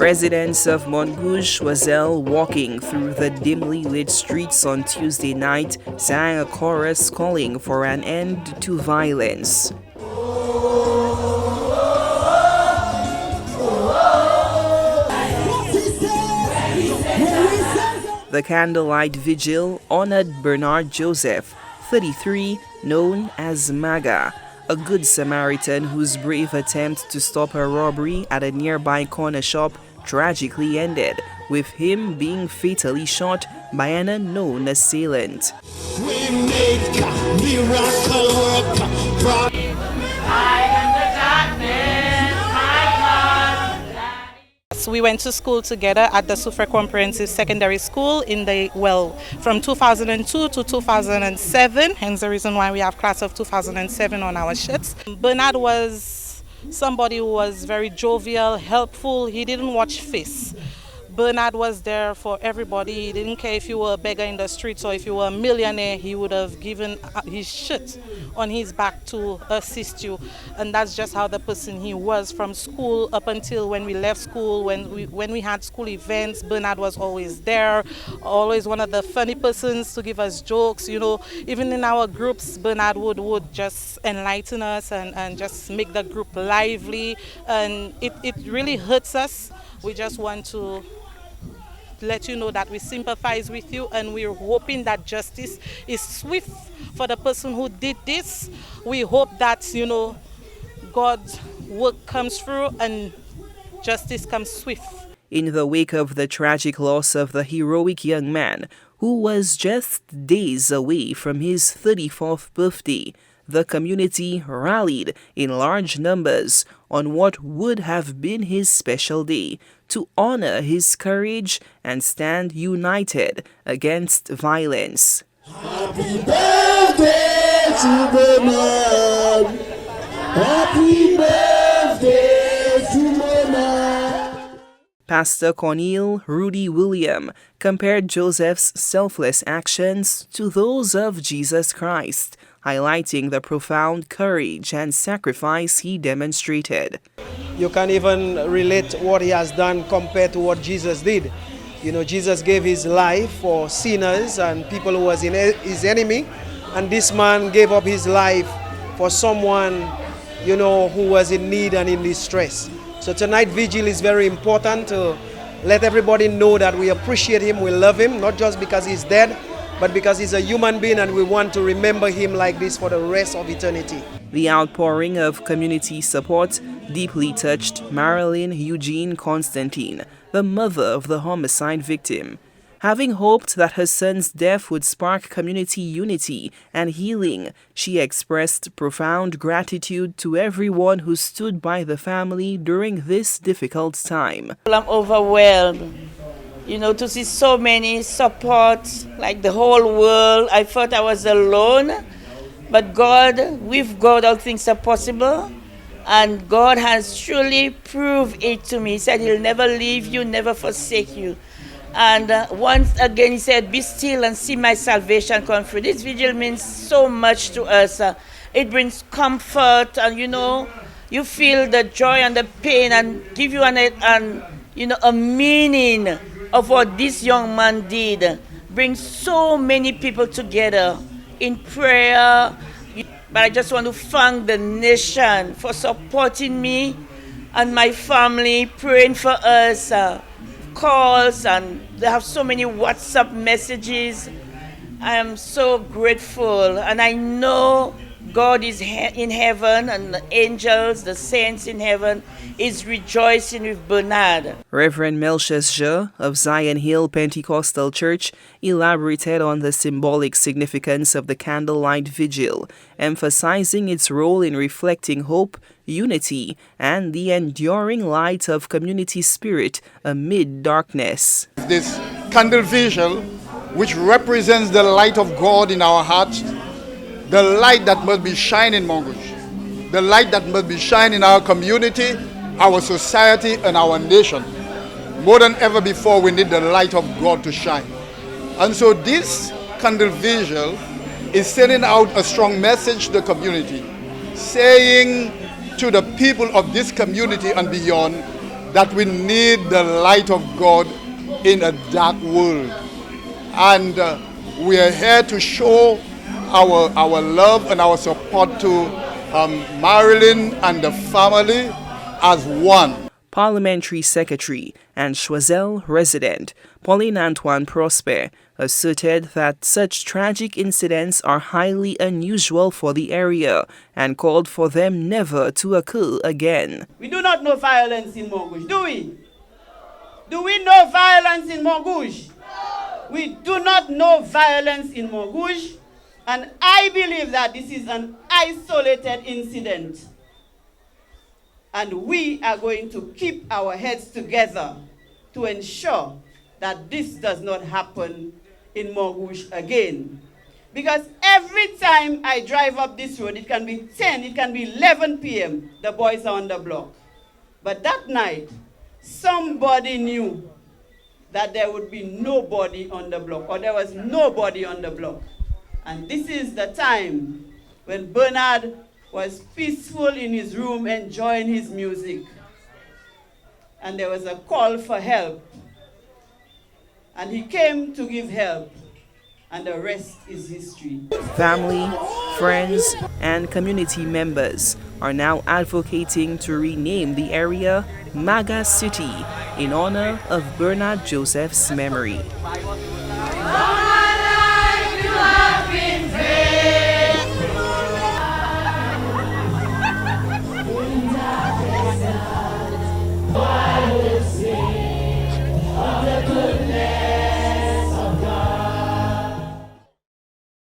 Residents of Mongouge, Choiseul, walking through the dimly lit streets on Tuesday night, sang a chorus calling for an end to violence. The candlelight vigil honored Bernard Joseph, 33, known as Maga, a good Samaritan whose brave attempt to stop a robbery at a nearby corner shop tragically ended, with him being fatally shot by an unknown assailant. We make miracle work. We went to school together at the Soufrière Comprehensive Secondary School from 2002 to 2007, hence the reason why we have class of 2007 on our shirts. Bernard was somebody who was very jovial, helpful. He didn't watch face. Bernard was there for everybody. He didn't care if you were a beggar in the streets or if you were a millionaire. He would have given his shit on his back to assist you. And that's just how the person he was from school up until when we left school. When we had school events, Bernard was always there, always one of the funny persons to give us jokes. You know, even in our groups, Bernard would just enlighten us and just make the group lively. And it really hurts us. We just want to let you know that we sympathize with you, and we're hoping that justice is swift for the person who did this. We hope that, God's work comes through and justice comes swift. In the wake of the tragic loss of the heroic young man who was just days away from his 34th birthday, the community rallied in large numbers on what would have been his special day to honor his courage and stand united against violence. Happy birthday to Bernard. Happy birthday to Bernard. Pastor Cornel Rudy William compared Joseph's selfless actions to those of Jesus Christ, highlighting the profound courage and sacrifice he demonstrated. You can't even relate what he has done compared to what Jesus did. Jesus gave his life for sinners and people who was his enemy, and this man gave up his life for someone, who was in need and in distress. So tonight vigil is very important to let everybody know that we appreciate him, we love him, not just because he's dead, but because he's a human being and we want to remember him like this for the rest of eternity. The outpouring of community support deeply touched Marilyn Eugene Constantine, the mother of the homicide victim. Having hoped that her son's death would spark community unity and healing, she expressed profound gratitude to everyone who stood by the family during this difficult time. I'm overwhelmed. To see so many support, like the whole world. I thought I was alone, but with God, all things are possible. And God has truly proved it to me. He said he'll never leave you, never forsake you. And once again, he said, be still and see my salvation come through. This vigil means so much to us. It brings comfort, and you feel the joy and the pain, and give you a meaning of what this young man did. Bring so many people together in prayer. But I just want to thank the nation for supporting me and my family, praying for us, calls, and they have so many WhatsApp messages. I am so grateful, and I know God is in heaven, and the angels, the saints in heaven, is rejoicing with Bernard. Reverend Melchizedek of Zion Hill Pentecostal Church elaborated on the symbolic significance of the candlelight vigil, emphasizing its role in reflecting hope, unity, and the enduring light of community spirit amid darkness. This candle vigil, which represents the light of God in our hearts, the light that must be shining in Mongouge, the light that must be shining in our community, our society, and our nation. More than ever before, we need the light of God to shine. And so this candle vigil is sending out a strong message to the community, saying to the people of this community and beyond that we need the light of God in a dark world. And we are here to show our love and our support to Marilyn and the family as one. Parliamentary Secretary and Choiseul resident Pauline Antoine Prosper asserted that such tragic incidents are highly unusual for the area and called for them never to occur again. We do not know violence in Mongouge, do we? Do we know violence in Mongouge? We do not know violence in Mongouge, and I believe that this is an isolated incident. And we are going to keep our heads together to ensure that this does not happen in Mongouge again. Because every time I drive up this road, it can be 10, it can be 11 p.m., the boys are on the block. But that night, somebody knew that there would be nobody on the block, or there was nobody on the block. And this is the time when Bernard was peaceful in his room enjoying his music. And there was a call for help. And he came to give help. And the rest is history. Family, friends, and community members are now advocating to rename the area Maga City in honor of Bernard Joseph's memory.